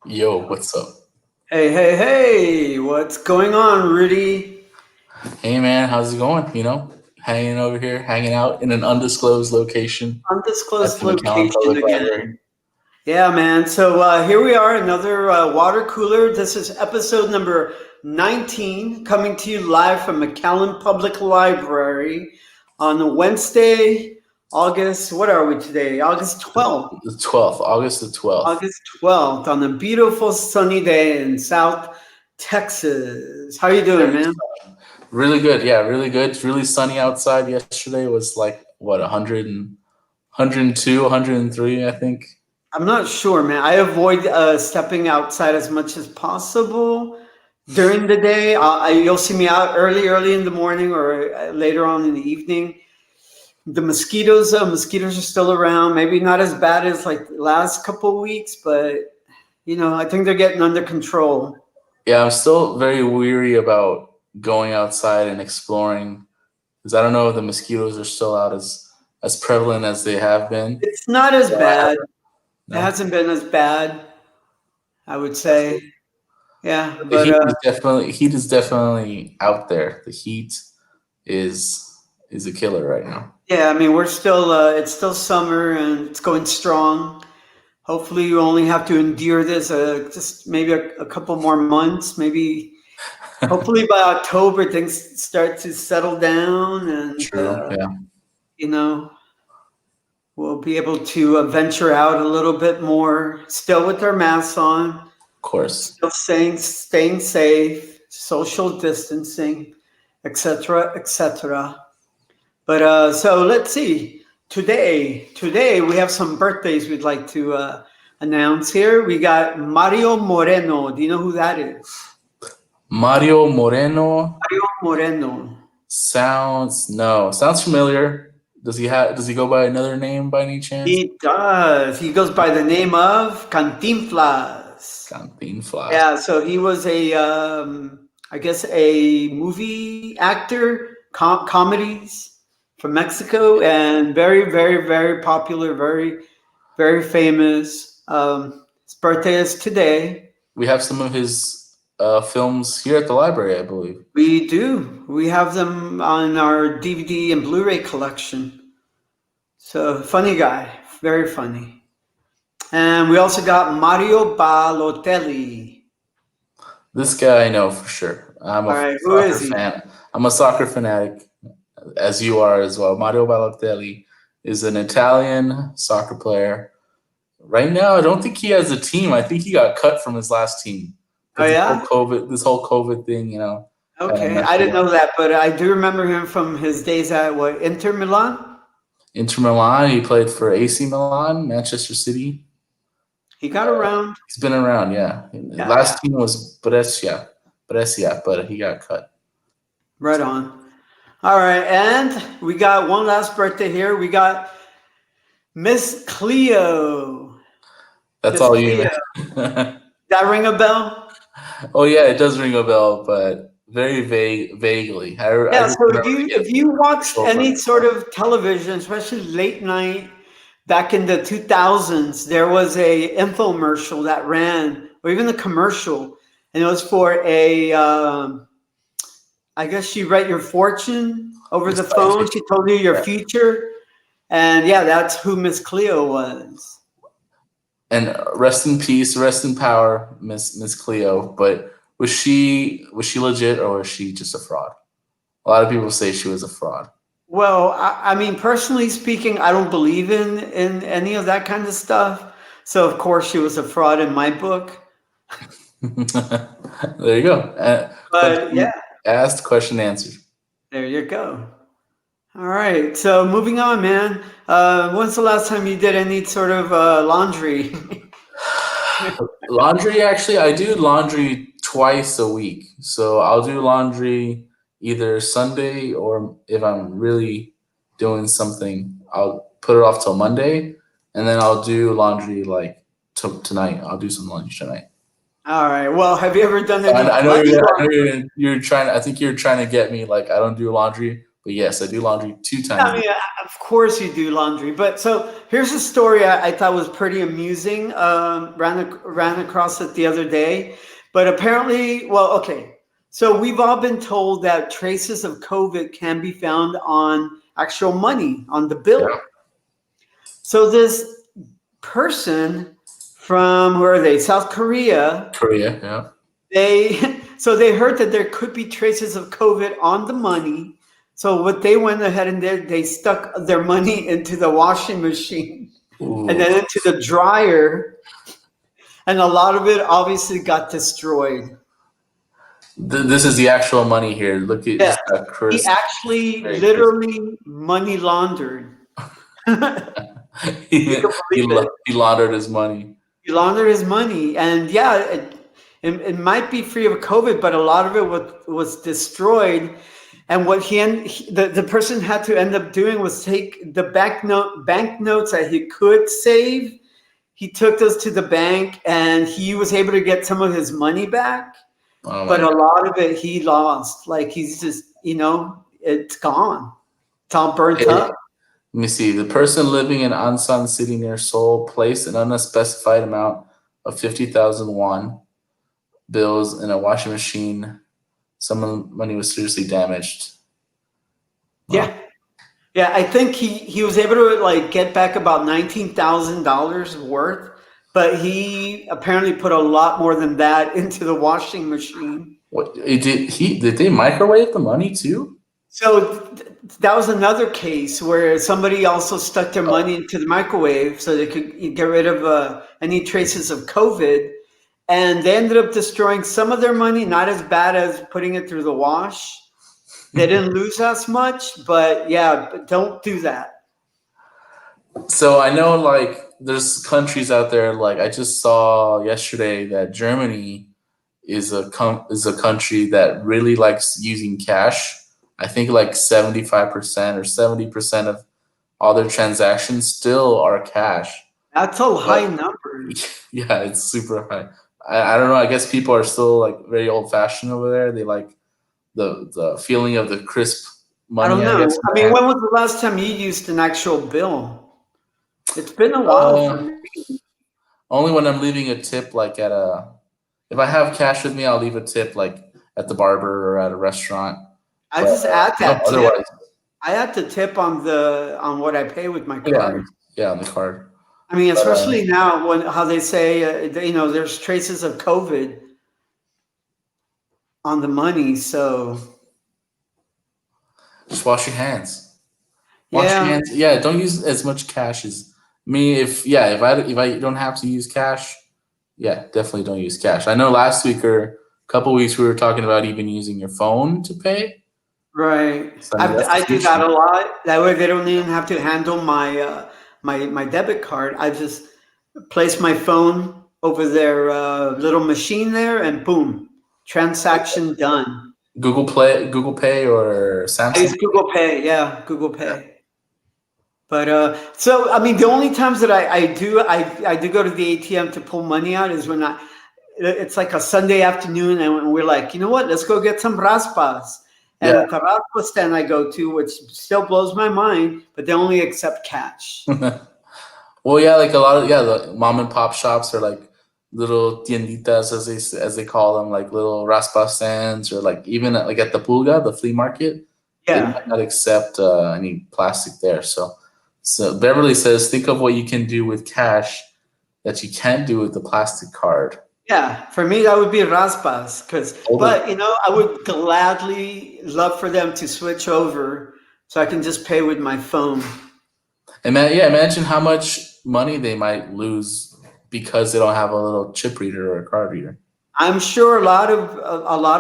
Yo, what's up? Hey, hey, hey, what's going on, Rudy? Hey man, how's it going? Hanging over here, hanging out in an undisclosed location at Undisclosed the McAllen location Public again. Library. Yeah, man. So here we are, another water cooler. This is episode number 19, coming to you live from McAllen Public Library on Wednesday, August, what are we today? August 12th. The 12th, August the 12th. August 12th, on a beautiful sunny day in South Texas. How you doing, Very man? Really good, yeah, really good. It's really sunny outside. Yesterday was like what 100 and 102, 103, I think. I'm not sure, man. I avoid stepping outside as much as possible during the day. You'll see me out early in the morning or later on in the evening. The mosquitoes are still around. Maybe not as bad as like the last couple of weeks, but I think they're getting under control. Yeah, I'm still very weary about going outside and exploring because I don't know if the mosquitoes are still out as prevalent as they have been. It's not as So I bad. haven't, It no. hasn't been as bad, I would say. Yeah, The but heat is definitely out there. The heat is a killer right now. yeah, I mean, it's still summer and it's going strong. Hopefully, you only have to endure this just maybe a couple more months. Maybe, hopefully, by October, things start to settle down, and True. Yeah. Of you know we'll be able to venture out a little bit more, still with our masks on, course. still staying safe, social distancing, etc., etc. But so let's see. Today we have some birthdays we'd like to announce here. We got Mario Moreno. Do you know who that is? Mario Moreno Mario Moreno. sounds familiar. Does he go by another name by any chance? He does. He goes by the name of Cantinflas. Cantinflas. Yeah, so he was I guess, a movie actor, comedies from Mexico, and very, very, very popular, very, very famous. His birthday is today. We have some of his films here at the library, I believe. We do. We have them on our DVD and Blu-ray collection. So funny guy, very funny. And we also got Mario Balotelli. This guy I know for sure. I'm All a right, who soccer is he? fan. I'm a soccer fanatic, as you are as well. Mario Balotelli is an Italian soccer player. Right now, I don't think he has a team. I think he got cut from his last team Oh because yeah. This whole COVID thing, kind of Okay, messed I him didn't up. know that, but I do remember him from his days at what, Inter Milan. Inter Milan, he played for AC Milan, Manchester City. He got around. He's been around, yeah. His Yeah, yeah. last team was Brescia, but he got cut. Right on. All right, and we got one last birthday here. We got Miss Cleo. That's Miss all you. Cleo. That ring a bell? Oh yeah, it does ring a bell, but very vaguely. I Yeah. just So remember if getting you watched over. any sort of television, especially late night back in the 2000s, there was a infomercial that ran, or even a commercial, and it was for a. I guess she read your fortune over the phone. She told you your future, and yeah, that's who Miss Cleo was. And rest in peace, rest in power, Miss Cleo. But was she legit or was she just a fraud? A lot of people say she was a fraud. Well, I mean, personally speaking, I don't believe in any of that kind of stuff. So of course she was a fraud in my book. There you go. But yeah, Question asked, question answered. there you go. All right. So moving on, man. When's the last time you did any sort of laundry? Laundry, actually, I do laundry twice a week. So I'll do laundry either Sunday or if I'm really doing something, I'll put it off till Monday, and then I'll do laundry like tonight. I'll do some laundry tonight. All right. Well, have you ever done I, any I know bloody you're. I know laundry? you're trying. I think you're trying to get me like I don't do laundry, But yes, I do laundry 2 times I a week. mean, of course you do laundry, but so here's a story I thought was pretty amusing. Ran across it the other day, but apparently, well, okay. So we've all been told that traces of COVID can be found on actual money on the Yeah, bill. So this person from where are they? South Korea. Korea. Yeah. They so they heard that there could be traces of COVID on the money. So what they went ahead and did, they stuck their money into the washing machine and Ooh, then into the dryer, and a lot of it obviously got destroyed. this is the actual money here. Look at Yeah, just that he crisp, actually very crisp. literally money laundered. You he, can believe it. he laundered his money. He laundered his money, and yeah, it might be free of COVID, but a lot of it was destroyed. And what the person had to end up doing was take the banknotes that he could save. He took those to the bank, and he was able to get some of his money back. Oh But my a lot of it he lost. Like he's just, it's gone. It's all burnt god. up. Let me see. The person living in Ansan City near Seoul placed an unspecified amount of 50,000 won bills in a washing machine. Some money was seriously damaged. Wow. Yeah. Yeah, I think he was able to like get back about $19,000 worth, but he apparently put a lot more than that into the washing machine. What did they microwave the money too? So that was another case where somebody also stuck their money into the microwave so they could get rid of any traces of COVID, and they ended up destroying some of their money. Not as bad as putting it through the wash. They didn't lose as much, but yeah, but don't do that. So I know like there's countries out there like I just saw yesterday that Germany is a country that really likes using cash. I think like 75% or 70% of all their transactions still are cash. That's a But high number. yeah, it's super high. I don't know. I guess people are still like very old fashioned over there. They like the feeling of the crisp I money, don't I guess, know. in I their mean, hand. when was the last time you used an actual bill? It's been a while for Uh, me. only when I'm leaving a tip, like at a, if I have cash with me, I'll leave a tip like at the barber or at a restaurant. I But just add no, that tip. otherwise, I add the tip on what I pay with my yeah, card. yeah, on the card. I mean, But especially now when how they say there's traces of COVID on the money. So just wash your hands. Wash your yeah, hands. Yeah, don't use as much cash as me. If I don't have to use cash, yeah, definitely don't use cash. I know last week or a couple weeks we were talking about even using your phone to pay. right. So I mean that's the I do that future. a lot. That way they don't even have to handle my debit card. I just place my phone over their little machine there, and boom, transaction done. Google Pay, or I Samsung use Pay. Google Pay. Yeah, Google Pay. But so I mean, the only times that I do go to the ATM to pull money out is when it's like a Sunday afternoon, and we're like, you know what, let's go get some raspas. And Yeah. at the raspa stand I go to, which still blows my mind, but they only accept cash. Well, yeah, like a lot of the mom and pop shops are like little tienditas as they call them, like little raspa stands, or like even like at the pulga, the flea market, they Yeah. might not accept any plastic there. So Beverly says, think of what you can do with cash that you can't do with the plastic card. Yeah, for me that would be raspas, Totally. but I would gladly love for them to switch over so I can just pay with my phone. And man, yeah, imagine how much money they might lose because they don't have a little chip reader or a card reader. I'm sure a lot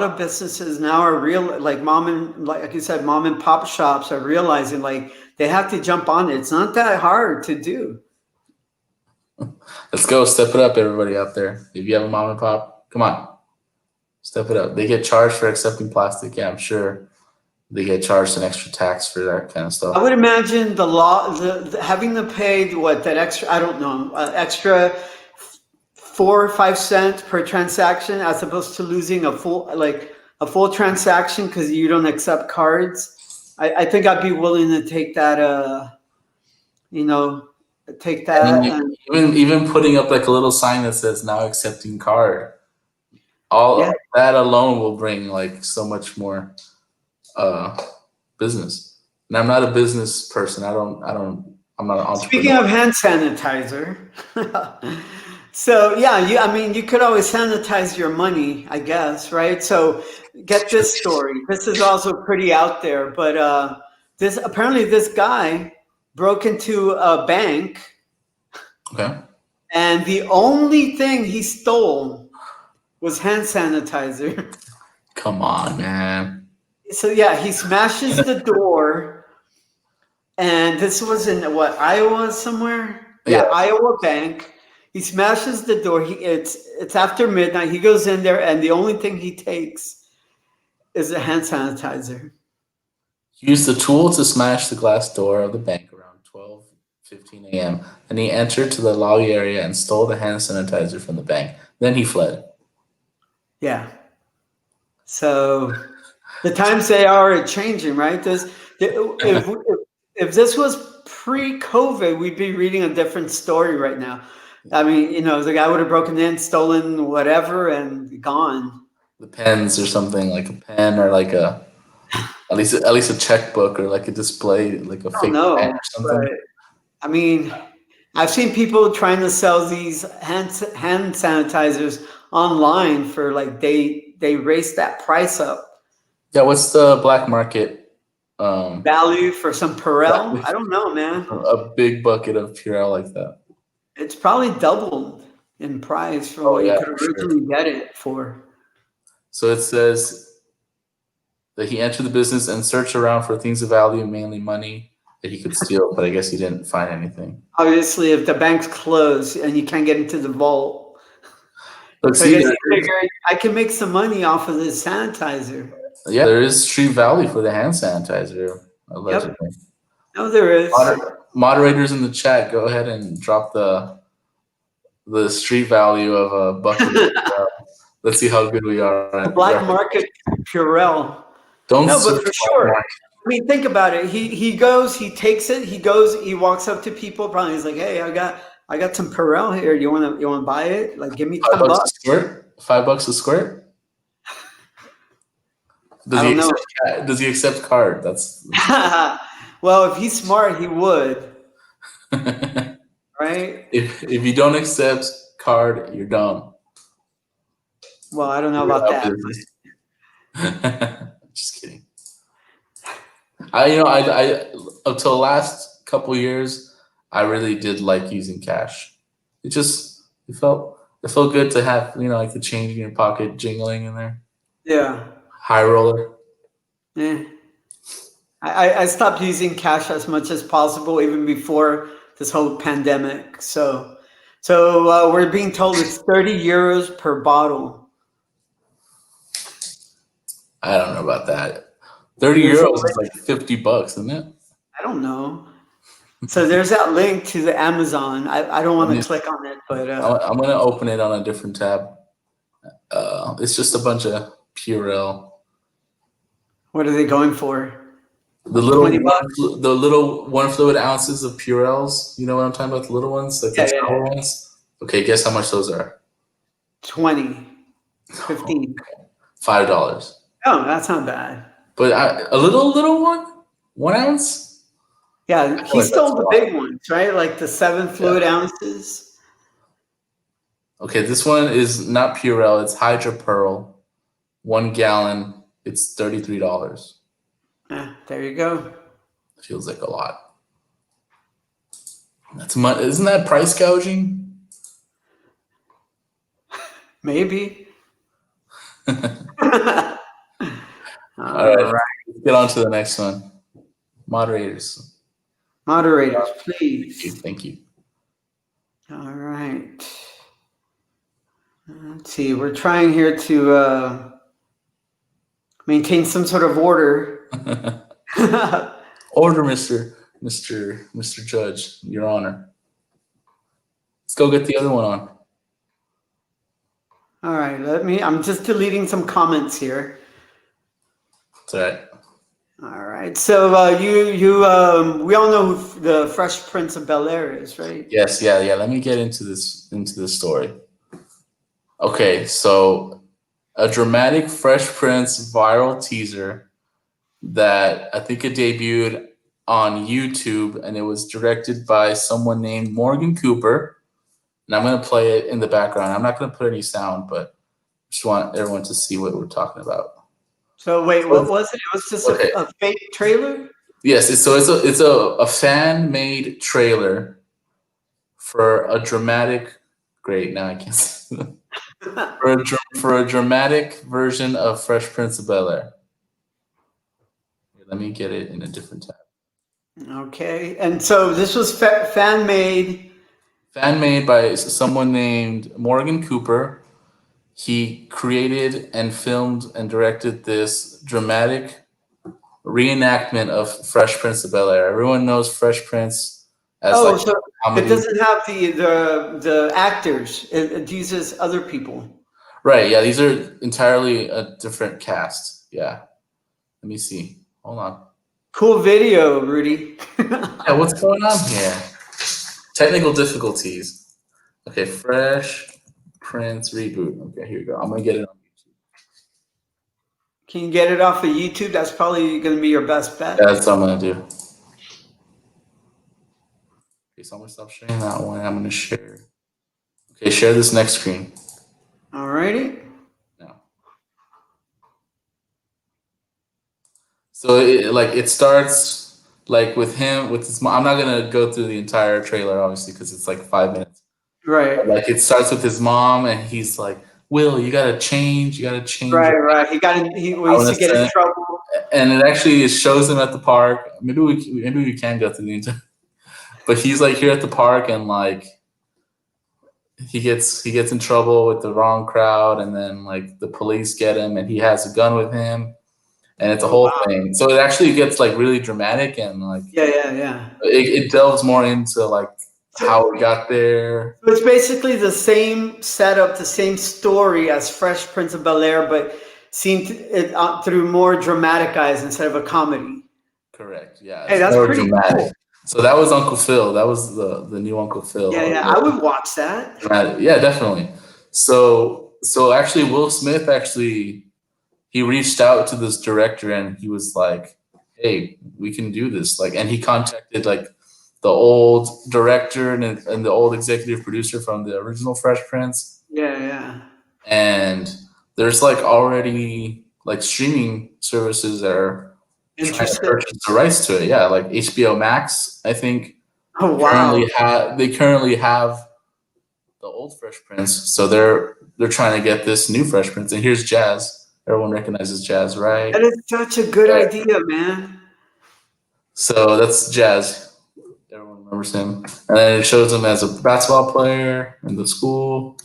of businesses now are real, like like you said, mom and pop shops are realizing like they have to jump on it. It's not that hard to do. Let's go, step it up, everybody out there. If you have a mom and pop, come on, step it up. They get charged for accepting plastic. Yeah, I'm sure they get charged an extra tax for that kind of I stuff. would imagine having to pay what that extra, I don't know, extra 4 or 5 cents per transaction as opposed to losing a full transaction because you don't accept cards. I think I'd be willing to take that. You know, take And then that like, and even putting up like a little sign that says now accepting card. yeah. All that alone will bring like so much more uh business. And I'm not a business person. I'm not an Speaking entrepreneur. of hand sanitizer, so yeah, I mean, you could always sanitize your money, I guess, right? So get this story. This is also pretty out there, but this apparently this guy broke into a bank, Okay. and the only thing he stole was hand sanitizer. Come on, man. So yeah, he smashes the door, and this was in what, Iowa somewhere? Yeah. Yeah, Iowa bank. He smashes the door. It's after midnight. He goes in there, and the only thing he takes is a hand sanitizer. He used the tool to smash the glass door of the bank around 12:15 a.m. Then he entered to the lobby area and stole the hand sanitizer from the bank. Then he fled. Yeah. So the times they are changing, right? If this was pre-COVID, we'd be reading a different story right now. I mean, the guy would have broken in, stolen whatever, and gone. The pens or something like a pen or like a at least a checkbook or like a display like a I don't fake pen know, or something. but I mean, I've seen people trying to sell these hand sanitizers online for like they raise that price up. Yeah, what's the black market? Um, Value for some Perel? value I don't know, man. for a big bucket of Purell like that. It's probably doubled in price from Oh what you yeah, could for sure. originally get it for. So it says that he entered the business and searched around for things of value, mainly money that he could steal, but I guess he didn't find anything. Obviously, if the bank's closed and you can't get into the vault, But so I see, guess you figure I can make some money off of this sanitizer. there is street value for the hand sanitizer, Yep. allegedly. No, there is. Moderators in the chat, go ahead and drop the street value of a bucket of Purell. Let's see how good we are The at black market Purell. Don't No, but search for black sure. market. I mean, think about it. He goes, he takes it, he goes, he walks up to people, probably he's like, "Hey, I got some Perel here. You wanna buy it? Like, give me Five 10 bucks a bucks." squirt. $5 a squirt. Does I he don't know. accept? Does he accept card? That's Well, if he's smart, he would, if right? if you don't accept card, you're dumb. Well, I don't know You're about out that. business. Just kidding. I up till the last couple years, I really did like using cash. It felt good to have like the change in your pocket jingling in there. Yeah. High roller. Eh. I stopped using cash as much as possible even before this whole pandemic. So we're being told it's 30 euros per bottle. I don't know about that. 30 There's a euros is link. like $50, isn't it? I don't know. So there's that link to the Amazon. I don't Let want me to click on it, but I'm gonna open it on a different tab. It's just a bunch of Purell. what are they going for? The little 20 bucks? the little 1 fluid ounces of Purells. You know what I'm talking about? The little ones, like the Yeah, yeah, yeah. travel ones. Okay, guess how much those are? 20, 15. $5. Oh, that's not bad. But a little one, 1 ounce. Yeah, I feel he like that's a stole the lot. big ones, right? Like the 7 fluid ounces. Okay, this one is not Purell. It's Hydra Pearl, 1 gallon. It's $33. There you go. Feels like a lot. That's much. Isn't that price gouging? Maybe. All All right, right. let's get on to the next one. Moderators. Moderators, Thank you. please. Thank you. All right. Let's see. We're trying here to maintain some sort of order. Order, Mr. Judge, Your Honor. Let's go get the other one on. All right. I'm just deleting some comments here. It's all right. All right. So we all know who the Fresh Prince of Bel Air is, right? Yes, yeah, yeah. Let me get into this story. Okay, so a dramatic Fresh Prince viral teaser that I think it debuted on YouTube, and it was directed by someone named Morgan Cooper. And I'm gonna play it in the background. I'm not gonna put any sound, but just want everyone to see what we're talking about. So wait, So what was it? It was just okay, a fake trailer. yes, it's a fan made trailer for a dramatic. Great, now I can't. For a dramatic version of Fresh Prince of Bel Air. Let me get it in a different tab. Okay, and so this was fan made. Fan made by someone named Morgan Cooper. He created and filmed and directed this dramatic reenactment of Fresh Prince of Bel Air. Everyone knows Fresh Prince as like Oh, so it comedy. doesn't have the actors. It uses other people. Right, yeah, these are entirely a different cast. Yeah. Let me see. Hold on. Cool video, Rudy. Yeah, what's going on here? Technical difficulties. Okay, Fresh Prince reboot. Okay, here we go. I'm gonna get it on YouTube. Can you get it off of YouTube? That's probably going to be your best bet. That's what I'm gonna do. Okay, so I'm gonna stop sharing that one. I'm gonna share. Okay, share this next screen. Alrighty. Now. So it starts like with him with his mom. I'm not gonna go through the entire trailer obviously because it's like 5 minutes. But, Right. like it starts with his mom and he's like, "Will, you gotta change. You gotta change." Right. Right. He I used wanna to get in send, trouble. and it actually shows him at the park. Maybe we can go through the entire. But he's like here at the park and like he gets in trouble with the wrong crowd and then like the police get him and he has a gun with him and it's a Oh whole wow. thing. So it actually gets like really dramatic and like Yeah. Yeah. Yeah. it delves more into like how we got there. So it's basically the same setup, the same story as Fresh Prince of Bel Air, but seen it through more dramatic eyes instead of a comedy. Correct. Yeah, Hey, it's that's more pretty dramatic. cool. So that was Uncle Phil. That was the new Uncle Yeah. Phil. Yeah. I would watch that. Dramatic. Yeah, definitely. So actually, Will Smith actually he reached out to this director and he was like, "Hey, we can do this." Like, and he contacted like the old director and the old executive producer from the original Fresh Prince, Yeah. Yeah. and there's like already like streaming services that are trying to Interesting. purchase the rights to it. Yeah, like HBO Max, I think Oh wow. they currently have the old Fresh Prince, so they're trying to get this new Fresh Prince. And here's Jazz. Everyone recognizes Jazz, right? That is such a good Yeah. idea, man. So that's Jazz. Everyone remembers him, and then it shows him as a basketball player in the school.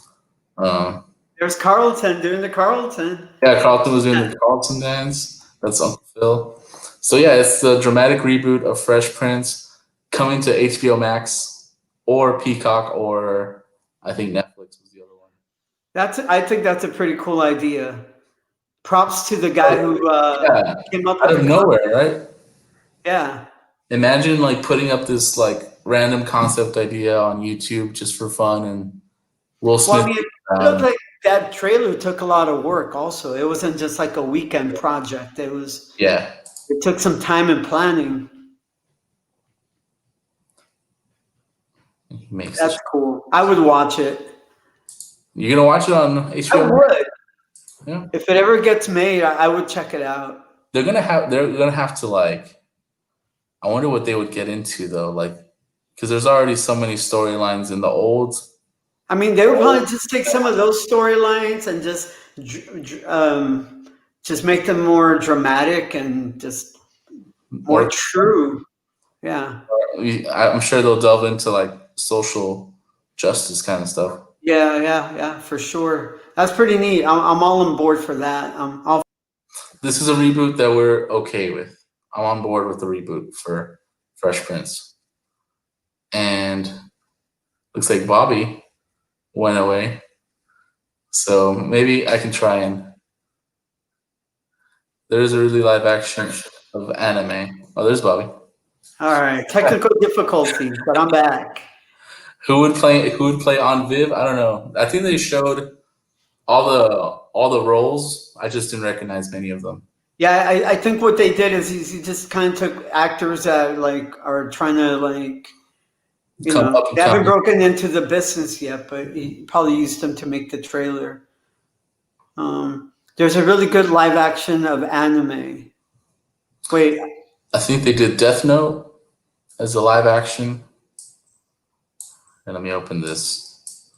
Um, There's Carlton doing the Carlton. yeah, Carlton was doing the Carlton dance. That's Uncle Phil. So yeah, it's the dramatic reboot of Fresh Prince coming to HBO Max or Peacock or I think Netflix was the other one. I think that's a pretty cool idea. Props to the guy who Yeah, came up out with of the nowhere, right? yeah. Imagine like putting up this like random concept idea on YouTube just for fun, and Will Well, I Smith. mean, it looked like that trailer took a lot of work. Also, it wasn't just like a weekend project. Yeah, It took some time and planning. he makes That's this. cool. I would watch it. You're gonna watch it on I HBO Max? would. Yeah, If it ever gets made, I would check it out. they're gonna have to like. I wonder what they would get into though, like because there's already so many storylines in the old. I mean, they would probably just take some of those storylines and just make them more dramatic and just more Or true. Yeah. I'm sure they'll delve into like social justice kind of stuff. Yeah, yeah, yeah, for sure. That's pretty neat. I'm all on board for that. This is a reboot that we're okay with. I'm on board with the reboot for Fresh Prince. And looks like Bobby went away. So maybe I can try and there's a really live action of anime. Oh, there's Bobby. All right, technical difficulties, but I'm back. Who would play on Viv? I don't know. I think they showed all the roles. I just didn't recognize many of them. Yeah, I think what they did is he just kind of took actors that like are trying to like Come up and they haven't coming. broken into the business yet, but he probably used them to make the trailer. There's a really good live action of anime. Wait, I think they did Death Note as a live action. And let me open this.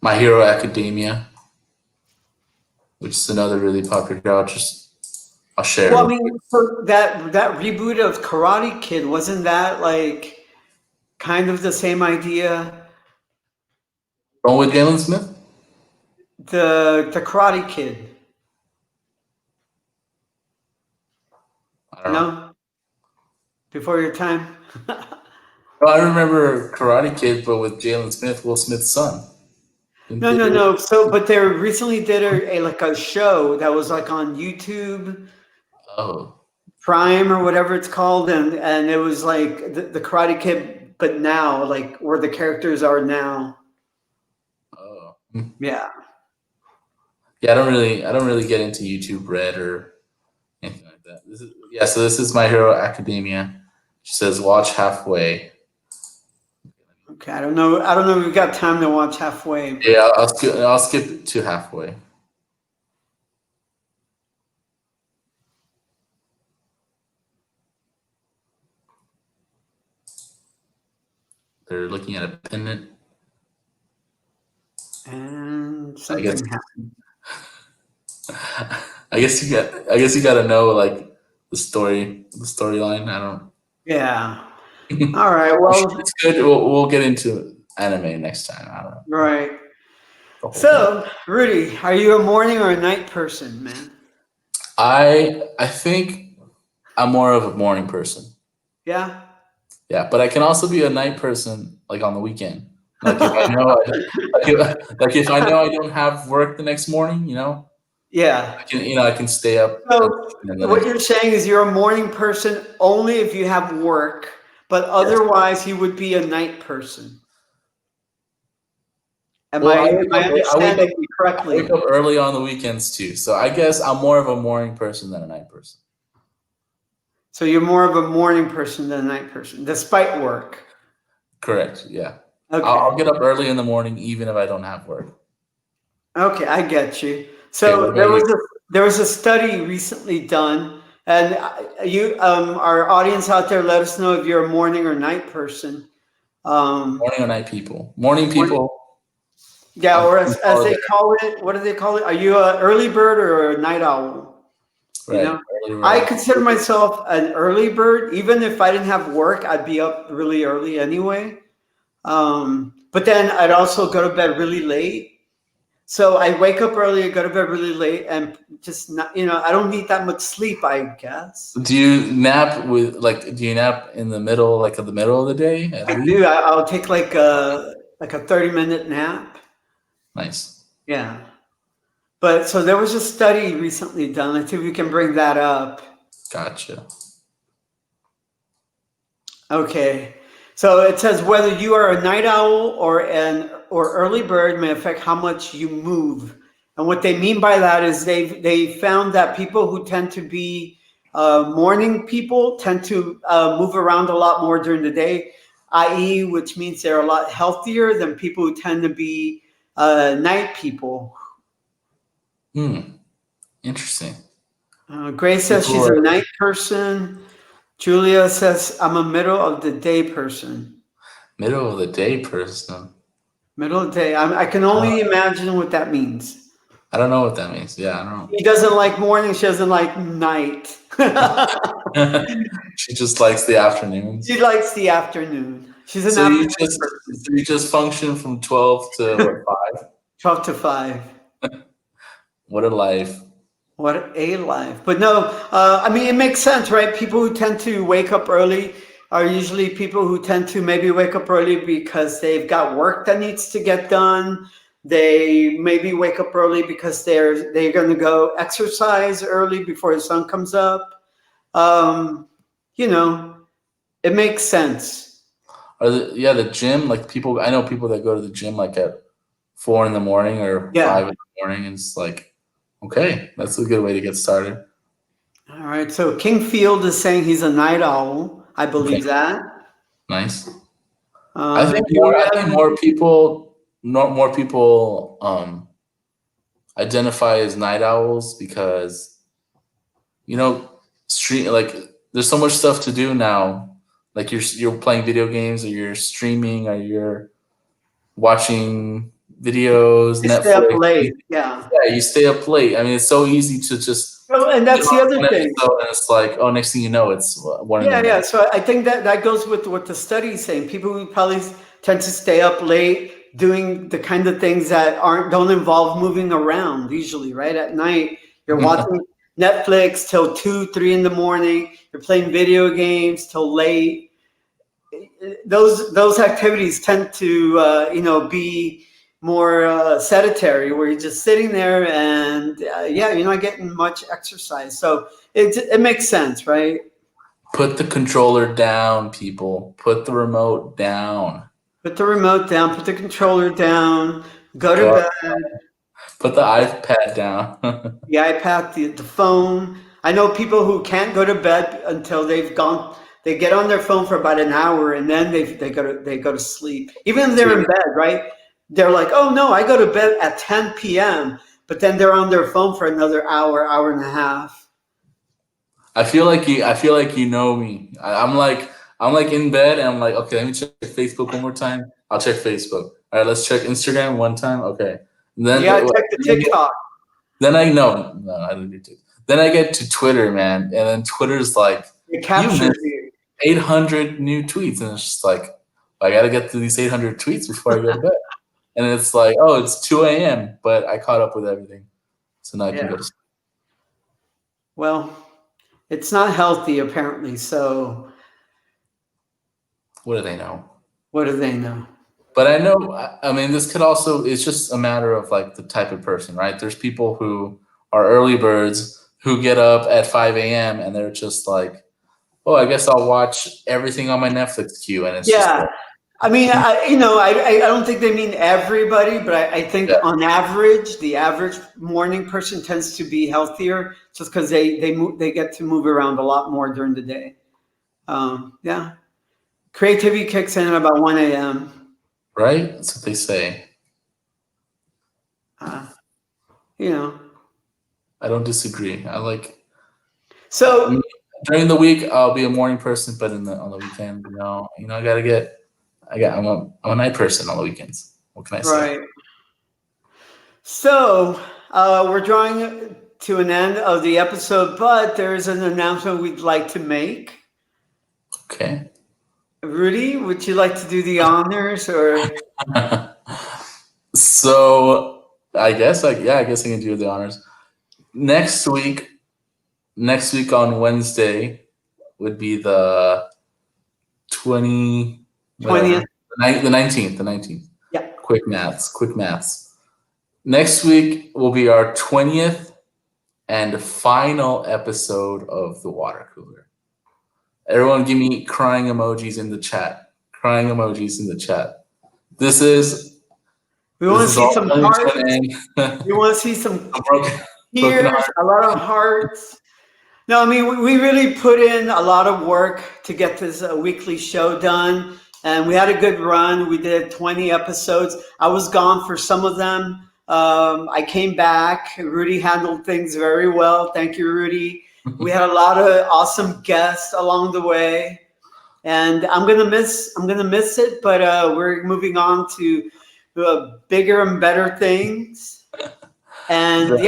My Hero Academia, which is another really popular show. I'll share well, I it. mean, so that reboot of Karate Kid wasn't that like kind of the same idea? Going with Jalen Smith? The Karate Kid, I don't know. before your time. Well, I remember Karate Kid, but with Jalen Smith, Will Smith's son. Didn't No, they no, do it? no. So, but they recently did a show that was like on YouTube Oh, Prime or whatever it's called, and it was like the Karate Kid, but now like where the characters are now. oh. Yeah. Yeah, I don't really get into YouTube Red or anything like that. So this is My Hero Academia. She says watch halfway. Okay. I don't know. I don't know if we've got time to watch halfway. Yeah, I'll skip it to halfway. They're looking at a pendant. And I guess something happened. I guess you gotta know like the storyline. I don't. Yeah. All right. Well, It's good. We'll get into anime next time. I don't know. right. The whole thing. So, Rudy, are you a morning or a night person, man? I think I'm more of a morning person. Yeah. Yeah, but I can also be a night person, like on the weekend. Like if I know, like if I know I don't have work the next morning, Yeah. I can stay up. So, And the what next, you're saying is you're a morning person only if you have work, but otherwise you would be a night person. Am well, I am I understanding you I wake correctly? up early on the weekends too. So I guess I'm more of a morning person than a night person. So you're more of a morning person than a night person, despite work. Correct. Yeah. I'll Okay. get up early in the morning even if I don't have work. Okay, I get you. Okay. What So about you? there was a study recently done, and you our audience out there, let us know if you're a morning or night person. Morning or night people? Morning Morning, people. yeah, I'm or looking as forward they to call it, what do they call it? Are you a early bird or a night owl? You right. know, Early I rise. consider myself an early bird. Even if I didn't have work, I'd be up really early anyway. But then I'd also go to bed really late. So I wake up early, I go to bed really late, and just not, I don't need that much sleep, I guess. Do you nap do you nap in the middle, like of the middle of the day at I least? do. I'll take like a 30-minute nap. Nice. Yeah. But so there was a study recently done. I think we can bring that up. Gotcha. Okay. So it says whether you are a night owl or early bird may affect how much you move. And what they mean by that is they found that people who tend to be morning people tend to move around a lot more during the day, i.e., which means they're a lot healthier than people who tend to be night people. Interesting. Grace says People she's a are night person. Julia says I'm a middle of the day person. middle of the day person. Middle of the day. I can only imagine what that means. I don't know what that means. Yeah, I don't He doesn't like morning. She doesn't like night. know. She just likes the afternoons. She likes the afternoon. She's an So you afternoon just person. so you just function from 12 to what, 5? 12 to 5. What a life. What a life. But no, I mean, it makes sense, right? People who tend to wake up early are usually people who tend to maybe wake up early because they've got work that needs to get done. They maybe wake up early because they're going to go exercise early before the sun comes up. Um, you know, it makes sense. The gym, like people, I know people that go to the gym like at 4 in the morning or Yeah. 5 in the morning, and it's like, okay, that's a good way to get started. All right. So King Field is saying he's a night owl. I Okay, believe that. nice. I think You more people identify as night owls because you know stream like there's so much stuff to do now. Like you're playing video games or you're streaming or you're watching videos, stay up Netflix. late. Yeah. Yeah, you stay up late. I mean, it's so easy to just Oh, and get that's the on other an thing. episode and it's like, oh, next thing you know, it's 1 in the Yeah. morning. So I think that goes with what the study is saying. People who probably tend to stay up late doing the kind of things that don't involve moving around usually, right? At night, you're watching Netflix till 2, 3 in the morning. You're playing video games till late. Those activities tend to be more sedentary, where you're just sitting there and you're not getting much exercise. So it makes sense, right? Put the controller down, people. Put the remote down. Put the remote down, put the controller down, go to Go bed. Put the iPad down. The iPad, the phone. I know people who can't go to bed until they've gone. They get on their phone for about an hour and then they go to sleep. Even if they're in bed, right? They're like, oh no, I go to bed at 10 p.m. But then they're on their phone for another hour, hour and a half. I feel like you know me. I'm like in bed and I'm like, okay, let me check Facebook one more time. I'll check Facebook. All right, let's check Instagram one time. Okay. And then You gotta check the TikTok. then I know no, I don't do TikTok. Then I get to Twitter, man, and then Twitter's like, It you captures missed you. 800 new tweets, and it's just like, I got to get to these 800 tweets before I go to bed. And it's like, oh, it's 2 a.m., but I caught up with everything, so now I can go to sleep. Well, it's not healthy apparently. So What do they know? what do they know? But I know, I mean, this could also, it's just a matter of like the type of person, right? There's people who are early birds who get up at 5 a.m. and they're just like, oh, I guess I'll watch everything on my Netflix queue. And it's just like, I mean, I don't think they mean everybody, but I think on average, the average morning person tends to be healthier just because they get to move around a lot more during the day. Creativity kicks in at about 1 a.m. Right? That's what they say. I don't disagree. So during the week, I'll be a morning person, but on the weekend, I'm a night person on the weekends. What can I say? Right. So we're drawing to an end of the episode, but there's an announcement we'd like to make. Okay. Rudy, would you like to do the honors or? So I guess I can do the honors. Next week on Wednesday would be the 20th. The 19th. Yeah. Quick maths. Next week will be our 20th and final episode of the water cooler. Everyone give me crying emojis in the chat. We want to see some hearts. We want to see some tears, a lot of hearts. No, I mean, we really put in a lot of work to get this weekly show done. And we had a good run. We did 20 episodes. I was gone for some of them. I came back. Rudy handled things very well. Thank you, Rudy. We had a lot of awesome guests along the way. And I'm gonna miss it, but we're moving on to bigger and better things. And we'll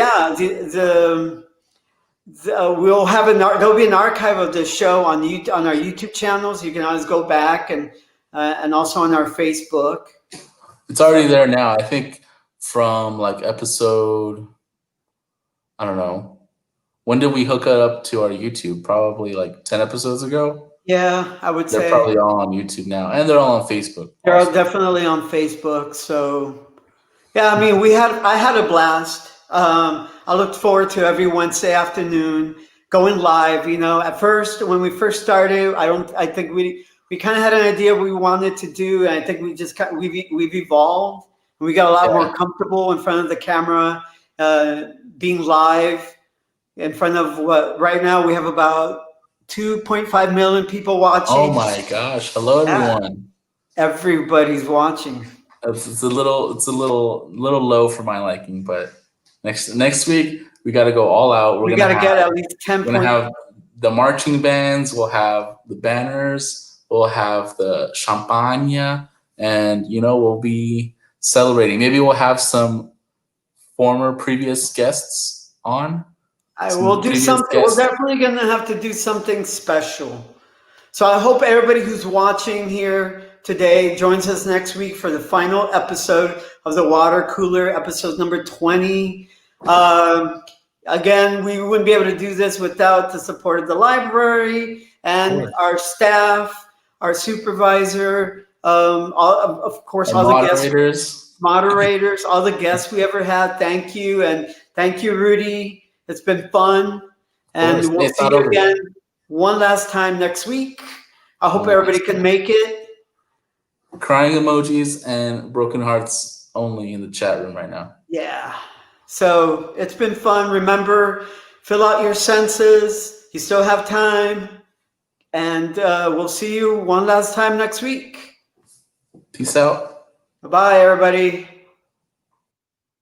have there'll be an archive of the show on our YouTube channels. You can always go back and also on our Facebook. It's already there now. I think from like episode, I don't know, when did we hook it up to our YouTube? Probably like 10 episodes ago. Yeah, I would say they're probably all on YouTube now, and they're all on Facebook. They're all definitely on Facebook. So Yeah, I mean, I had a blast. I looked forward to every Wednesday afternoon going live. You know, at first, when we first started, I think we kind of had an idea what we wanted to do. And I think we just we've evolved. We got a lot Yeah. more comfortable in front of the camera, uh, being live in front of what right now we have about 2.5 million people Oh watching. my gosh. Hello, Yeah, everyone. everybody's watching. It's a little low for my liking, but next week we got to go all out. We got to get at least 10 We're gonna point. have the marching bands. We'll have the banners. We'll have the champagne, and we'll be celebrating. Maybe we'll have some former previous guests on. I will Some do previous something. We're guests. definitely going to have to do something special. So I hope everybody who's watching here today joins us next week for the final episode of the water cooler, episode number 20. Um, Again, we wouldn't be able to do this without the support of the library Of and course. our staff, our supervisor, of course, Our all the guests, moderators. moderators, all the guests we ever had. Thank you. And thank you, Rudy. It's been fun. Of course. And we'll It's see not you over yet. again one last time next week. I hope One everybody last can time. make it. Crying emojis and broken hearts only in the chat room right now. Yeah. So it's been fun. Remember, fill out your senses. You still have time. And we'll see you one last time next week. Peace out. Bye, everybody.